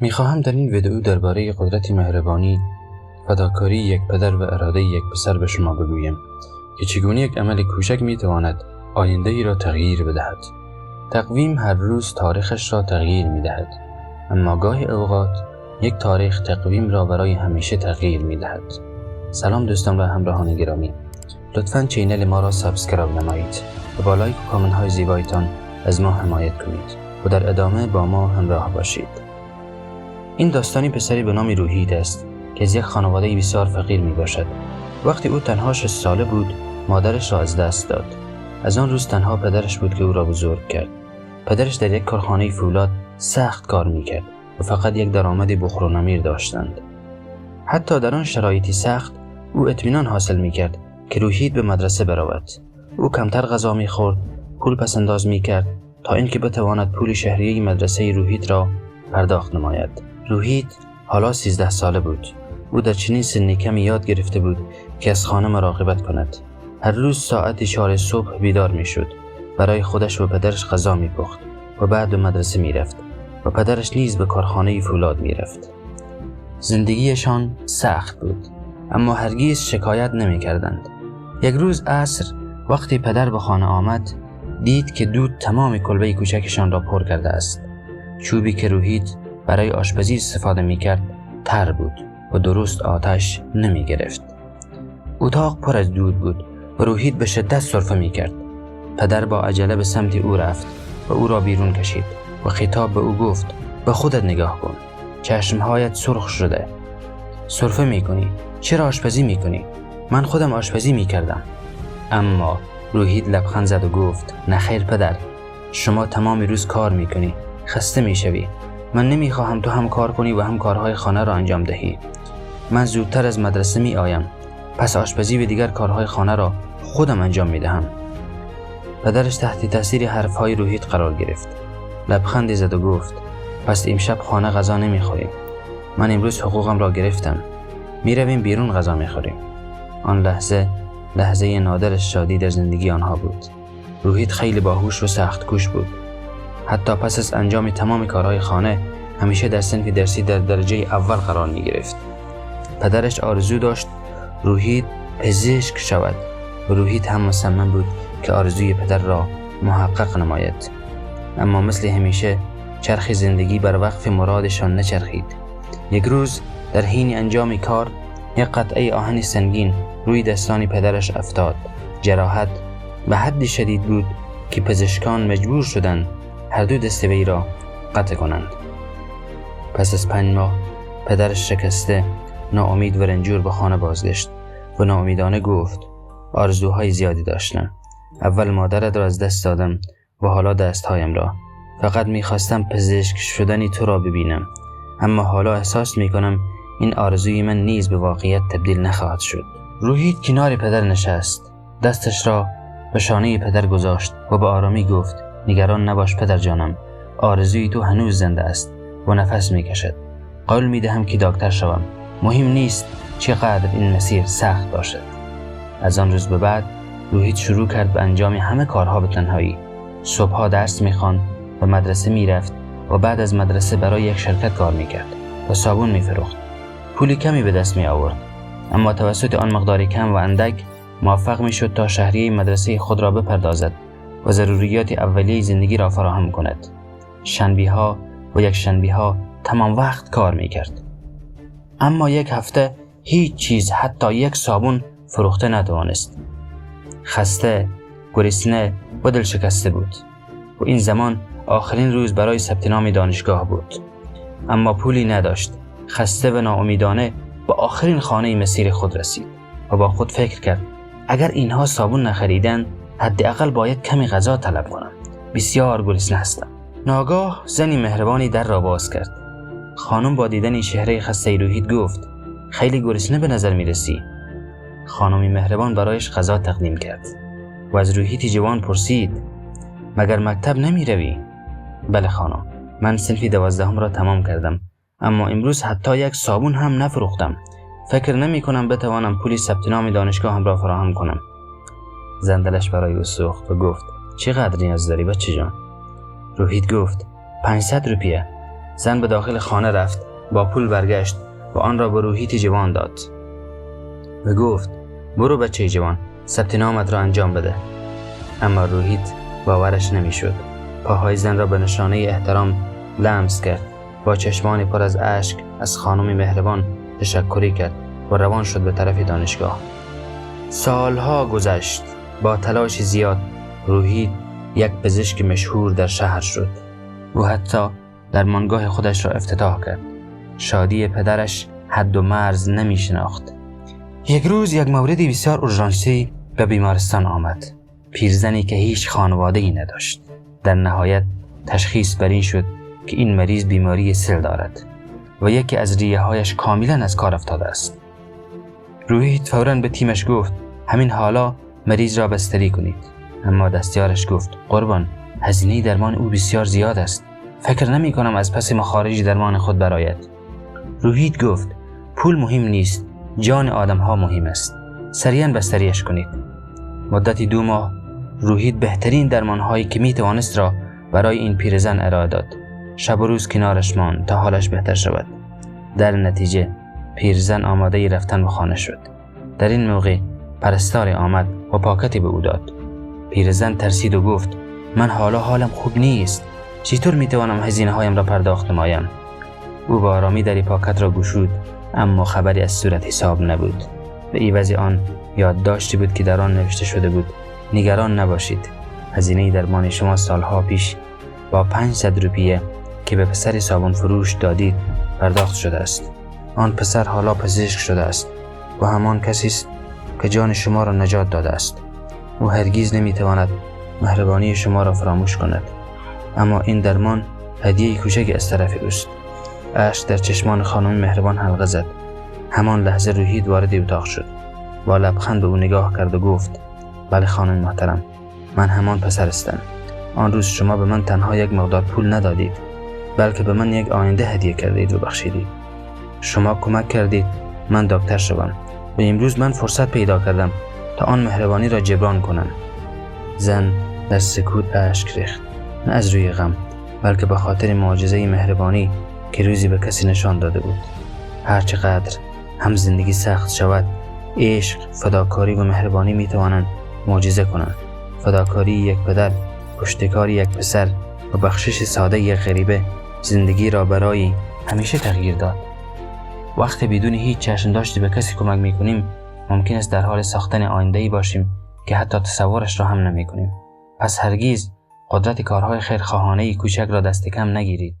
میخواهم در این ویدئو درباره قدرت مهربانی، فداکاری یک پدر و اراده یک پسر به شما بگویم که چگونه یک عمل کوچک میتواند آینده ای را تغییر بدهد. تقویم هر روز تاریخش را تغییر میدهد، اما گاهی اوقات یک تاریخ تقویم را برای همیشه تغییر میدهد. سلام دوستان و همراهان گرامی، لطفاً چینل ما را سابسکرایب نمایید و با لایک و کامنت های زیبایتان از ما حمایت کنید و در ادامه با ما همراه باشید. این داستانی پسری به نام روحید است که از یک خانواده بسیار فقیر می باشد. وقتی او تنها 6 ساله بود، مادرش را از دست داد. از آن روز تنها پدرش بود که او را بزرگ کرد. پدرش در یک کارخانه فولاد سخت کار می کرد و فقط یک درآمد بخور و نمیر داشتند. حتی در آن شرایطی سخت، او اطمینان حاصل می کرد که روحید به مدرسه برود. او کمتر غذا می خورد، پول پس انداز می کرد تا اینکه بتواند پول شهریه مدرسه روحید را پرداخت نماید. روحید حالا 13 ساله بود. او در چنین سنی کمی یاد گرفته بود که از خانه مراقبت کند. هر روز ساعت 4 صبح بیدار می شد. برای خودش و پدرش غذا می پخت و بعد به مدرسه می رفت و پدرش نیز به کارخانه فولاد می رفت. زندگیشان سخت بود، اما هرگز شکایت نمی کردند. یک روز عصر وقتی پدر به خانه آمد، دید که دود تمام کلبه کوچکشان را پر کرده است. چوبی که روحید برای آشپزی استفاده می کرد تر بود و درست آتش نمی گرفت. اتاق پر از دود بود و روحید به شدت سرفه می کرد. پدر با عجله به سمت او رفت و او را بیرون کشید و خطاب به او گفت: به خودت نگاه کن، چشمهایت سرخ شده، سرفه می کنی، چرا آشپزی می کنی؟ من خودم آشپزی می کردم. اما روحید لبخند زد و گفت: نخیر پدر، شما تمام روز کار می کنی، خسته می شوی. من نمی خواهم تو هم کار کنی و هم کارهای خانه را انجام دهی. من زودتر از مدرسه می آیم، پس آشپزی و دیگر کارهای خانه را خودم انجام می دهم. پدرش تحت تاثیر حرفهای روحید قرار گرفت. لبخندی زد و گفت: پس امشب خانه غذا نمی خوریم. من امروز حقوقم را گرفتم. می رویم بیرون غذا می خوریم. آن لحظه نادر شادی در زندگی آنها بود. روحید خیلی باهوش و سخت کوش بود. حتی پس از انجام تمام کارهای خانه همیشه در صنف درسی در درجه اول قرار می گرفت. پدرش آرزو داشت روحید پزشک شود و روحید هم مصمم بود که آرزوی پدر را محقق نماید. اما مثل همیشه چرخ زندگی بر وقف مرادشان نچرخید. یک روز در حین انجام کار یک قطعه آهن سنگین روی دستان پدرش افتاد. جراحت به حد شدید بود که پزشکان مجبور شدند هر دو دست وی را قطع کنند. پس از 5 ماه پدرش شکسته، ناامید و رنجور به خانه بازگشت و ناامیدانه گفت: آرزوهای زیادی داشتم. اول مادرت را از دست دادم و حالا دستهایم را. فقط میخواستم پزشک شدنی تو را ببینم، اما حالا احساس میکنم این آرزوی من نیز به واقعیت تبدیل نخواهد شد. روحید کنار پدر نشست، دستش را به شانه پدر گذاشت و به آرامی گفت: نگران نباش پدر جانم، آرزوی تو هنوز زنده است و نفس میکشد. قول میدهم که دکتر شوم. مهم نیست چقدر این مسیر سخت باشد. از آن روز به بعد روحید شروع کرد به انجام همه کارها به تنهایی. صبحها درس میخواند و مدرسه میرفت و بعد از مدرسه برای یک شرکت کار میکرد و صابون میفروخت. پول کمی به دست می آورد، اما توسط آن مقدار کم و اندک موفق میشد تا شهریه مدرسه خود را بپردازد و ضروریات اولیه زندگی را فراهم کند. شنبه‌ها و یک شنبه‌ها تمام وقت کار میکرد. اما یک هفته هیچ چیز، حتی یک صابون فروخته نتوانست. خسته، گرسنه و دل شکسته بود و این زمان آخرین روز برای ثبت نام دانشگاه بود. اما پولی نداشت. خسته و ناامیدانه به آخرین خانه مسیر خود رسید و با خود فکر کرد: اگر اینها صابون نخریدن، حداقل باید کمی غذا طلب کنم. بسیار گرسنه هستم. ناگاه زنی مهربانی در را باز کرد. خانم با دیدن چهره خسته روحید گفت: خیلی گرسنه به نظر می رسی. خانمی مهربان برایش غذا تقدیم کرد و از روحید جوان پرسید: مگر مکتب نمی روی؟ بله خانم، من صنف 12 را تمام کردم، اما امروز حتی یک صابون هم نفروختم. فکر نمی کنم بتوانم پول ثبت نام دانشگاه هم را فراهم کنم. زن دلش برای او سوخت و گفت: چقدر نیاز داری بچه جان؟ روحید گفت: 500 روپیه. زن به داخل خانه رفت، با پول برگشت و آن را به روحیت جوان داد و گفت برو بچه جوان، ثبت نامت را انجام بده. اما روحیت باورش نمیشد. پاهای زن را به نشانه احترام لمس کرد. با چشمان پر از اشک از خانم مهربان تشکری کرد و روان شد به طرف دانشگاه. سالها گذشت. با تلاش زیاد روحیت یک پزشک مشهور در شهر شد. او حتی درمانگاه خودش را افتتاح کرد. شادی پدرش حد و مرز نمی شناخت. یک روز یک موردی بسیار اورژانسی به بیمارستان آمد. پیرزنی که هیچ خانواده‌ای نداشت. در نهایت تشخیص بر این شد که این مریض بیماری سل دارد و یکی از ریه‌هایش کاملا از کار افتاده است. روحیت فوراً به تیمش گفت همین حالا مریض را بستری کنید. اما دستیارش گفت قربان، هزینه درمان او بسیار زیاد است. فکر نمی کنم از پس مخارج درمان خود برآید. روحیت گفت پول مهم نیست، جان آدم ها مهم است. سریعاً بستریش کنید. مدتی 2 ماه روحیت بهترین درمان هایی که می توانست را برای این پیرزن ارائه داد. شب و روز کنارش ماند تا حالش بهتر شود. در نتیجه پیرزن آماده رفتن به خانه شد. در این موقع پرستار آمد و پاکتی به او داد. پیرزن ترسید و گفت من حالا حالم خوب نیست. چطور می توانم هزینه هایم را پرداخت نمایم؟ او با آرامی در پاکت را گشود، اما خبری از صورت حساب نبود. به عوض آن یادداشتی بود که در آن نوشته شده بود نگران نباشید، هزینه درمان شما سالها پیش با 500 روپیه که به پسر صابون فروش دادید پرداخت شده است. آن پسر حالا پزشک شده است و همان کسی است که جان شما را نجات داده است. او هرگز نمیتواند مهربانی شما را فراموش کند. اما این درمان هدیه کوچکی از طرف اوست. اشک در چشمان خانم مهربان حلقه زد. همان لحظه روحیت وارد اتاق شد. با لبخند به او نگاه کرد و گفت بله خانم محترم، من همان پسر هستم. آن روز شما به من تنها یک مقدار پول ندادید، بلکه به من یک آینده هدیه کردید و بخشیدید. شما کمک کردید من دکتر شوم و امروز من فرصت پیدا کردم تا آن مهربانی را جبران کنم. زن در سکوت اشک ریخت، نه از روی غم بلکه به خاطر معجزه مهربانی که روزی به کسی نشان داده بود. هرچقدر هم زندگی سخت شود، عشق، فداکاری و مهربانی می توانند معجزه کنند. فداکاری یک پدر، پشتکار یک پسر و بخشش ساده یک غریبه زندگی را برای همیشه تغییر داد. وقتی بدون هیچ چشم داشتی به کسی کمک می کنیم، ممکن است در حال ساختن آینده‌ای باشیم که حتی تصورش را هم نمی کنیم. پس هرگز قدرت کارهای خیرخواهانه کوچک را دست کم نگیرید.